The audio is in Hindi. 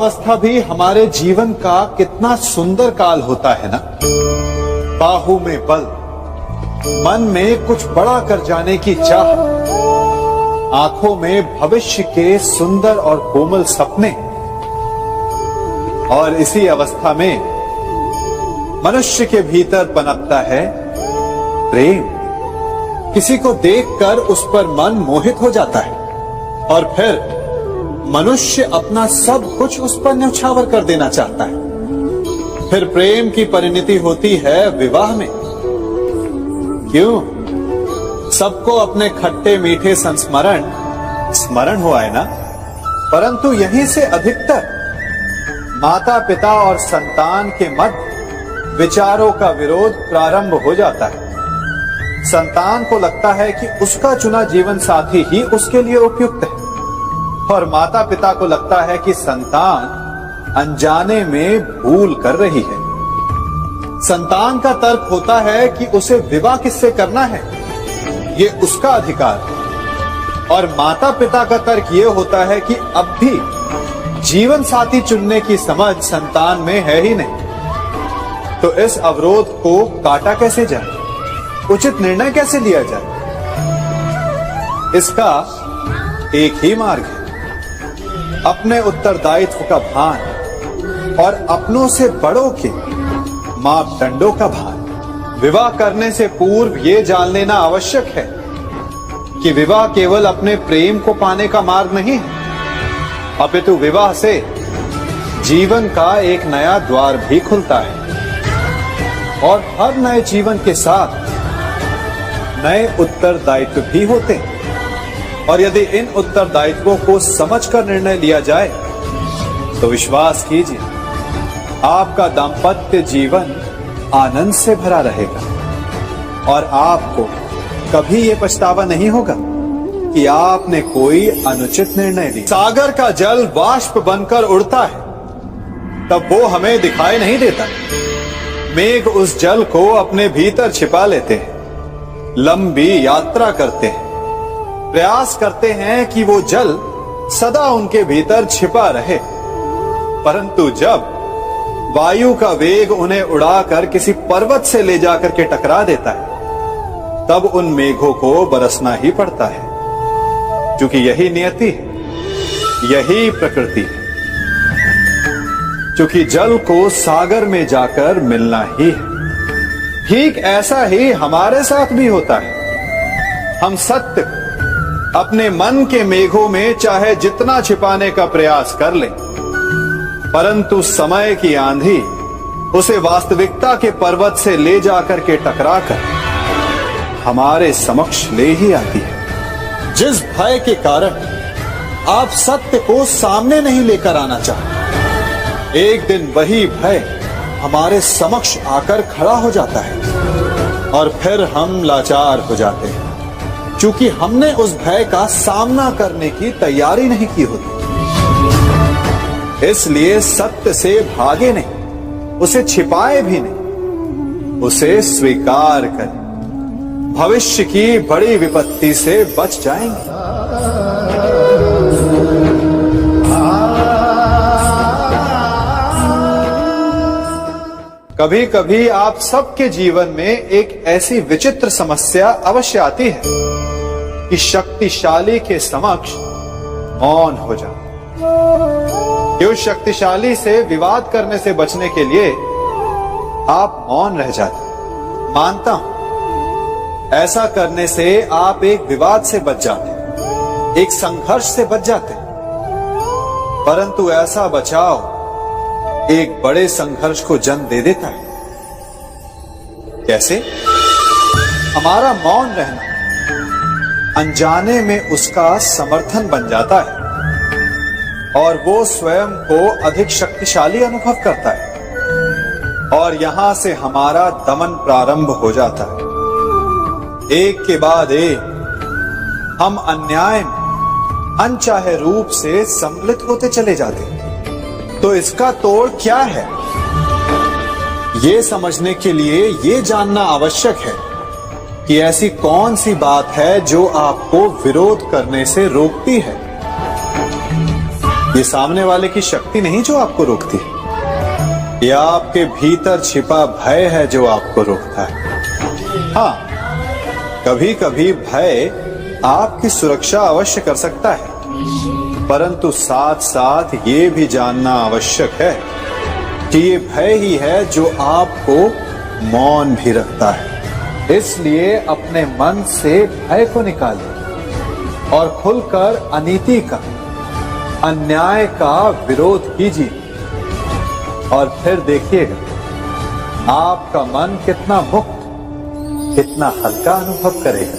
युवावस्था भी हमारे जीवन का कितना सुंदर काल होता है ना। बाहों में बल, मन में कुछ बड़ा कर जाने की चाह, आंखों में भविष्य के सुंदर और कोमल सपने। और इसी अवस्था में मनुष्य के भीतर पनपता है प्रेम। किसी को देखकर उस पर मन मोहित हो जाता है और फिर मनुष्य अपना सब कुछ उस पर न्यौछावर कर देना चाहता है। फिर प्रेम की परिणति होती है विवाह में। क्यों? सबको अपने खट्टे मीठे संस्मरण स्मरण हुआ है ना। परंतु यहीं से अधिकतर माता पिता और संतान के मध्य विचारों का विरोध प्रारंभ हो जाता है। संतान को लगता है कि उसका चुना जीवन साथी ही उसके लिए उपयुक्त है, और माता पिता को लगता है कि संतान अनजाने में भूल कर रही है। संतान का तर्क होता है कि उसे विवाह किससे करना है, ये उसका अधिकार है। और माता पिता का तर्क ये होता है कि अब भी जीवन साथी चुनने की समझ संतान में है ही नहीं। तो इस अवरोध को काटा कैसे जाए, उचित निर्णय कैसे लिया जाए? इसका एक ही मार्ग है, अपने उत्तरदायित्व का भान और अपनों से बड़ों के मापदंडों का भान। विवाह करने से पूर्व ये जान लेना आवश्यक है कि विवाह केवल अपने प्रेम को पाने का मार्ग नहीं है, अपितु विवाह से जीवन का एक नया द्वार भी खुलता है। और हर नए जीवन के साथ नए उत्तरदायित्व भी होते हैं। और यदि इन उत्तरदायित्वों को समझकर निर्णय लिया जाए तो विश्वास कीजिए, आपका दाम्पत्य जीवन आनंद से भरा रहेगा और आपको कभी ये पछतावा नहीं होगा कि आपने कोई अनुचित निर्णय लिया। सागर का जल बाष्प बनकर उड़ता है, तब वो हमें दिखाई नहीं देता। मेघ उस जल को अपने भीतर छिपा लेते हैं, लंबी यात्रा करते हैं, प्रयास करते हैं कि वो जल सदा उनके भीतर छिपा रहे। परंतु जब वायु का वेग उन्हें उड़ाकर किसी पर्वत से ले जाकर के टकरा देता है, तब उन मेघों को बरसना ही पड़ता है, क्योंकि यही नियति है, यही प्रकृति है। क्योंकि जल को सागर में जाकर मिलना ही है। ठीक ऐसा ही हमारे साथ भी होता है। हम सत्य अपने मन के मेघों में चाहे जितना छिपाने का प्रयास कर लें, परंतु समय की आंधी उसे वास्तविकता के पर्वत से ले जाकर के टकराकर हमारे समक्ष ले ही आती है। जिस भय के कारण आप सत्य को सामने नहीं लेकर आना चाहते, एक दिन वही भय हमारे समक्ष आकर खड़ा हो जाता है और फिर हम लाचार हो जाते हैं, क्योंकि हमने उस भय का सामना करने की तैयारी नहीं की होती। इसलिए सत्य से भागे नहीं, उसे छिपाए भी नहीं, उसे स्वीकार करें। भविष्य की बड़ी विपत्ति से बच जाएंगे। कभी कभी आप सबके जीवन में एक ऐसी विचित्र समस्या अवश्य आती है कि शक्तिशाली के समक्ष मौन हो जाओ। उस शक्तिशाली से विवाद करने से बचने के लिए आप मौन रह जाते। मानता हूं, ऐसा करने से आप एक विवाद से बच जाते, एक संघर्ष से बच जाते। परंतु ऐसा बचाव एक बड़े संघर्ष को जन्म दे देता है। कैसे? हमारा मौन रहना अनजाने में उसका समर्थन बन जाता है और वो स्वयं को अधिक शक्तिशाली अनुभव करता है और यहां से हमारा दमन प्रारंभ हो जाता है। एक के बाद एक हम अन्याय में अनचाहे रूप से सम्मिलित होते चले जाते हैं। तो इसका तोड़ क्या है, ये समझने के लिए ये जानना आवश्यक है कि ऐसी कौन सी बात है जो आपको विरोध करने से रोकती है। ये सामने वाले की शक्ति नहीं जो आपको रोकती है, ये आपके भीतर छिपा भय है जो आपको रोकता है। हाँ, कभी कभी भय आपकी सुरक्षा अवश्य कर सकता है, परंतु साथ साथ ये भी जानना आवश्यक है कि ये भय ही है जो आपको मौन भी रखता है। इसलिए अपने मन से भय को निकालिए और खुलकर अनीति का, अन्याय का विरोध कीजिए, और फिर देखिएगा आपका मन कितना मुक्त, कितना हल्का अनुभव करेगा।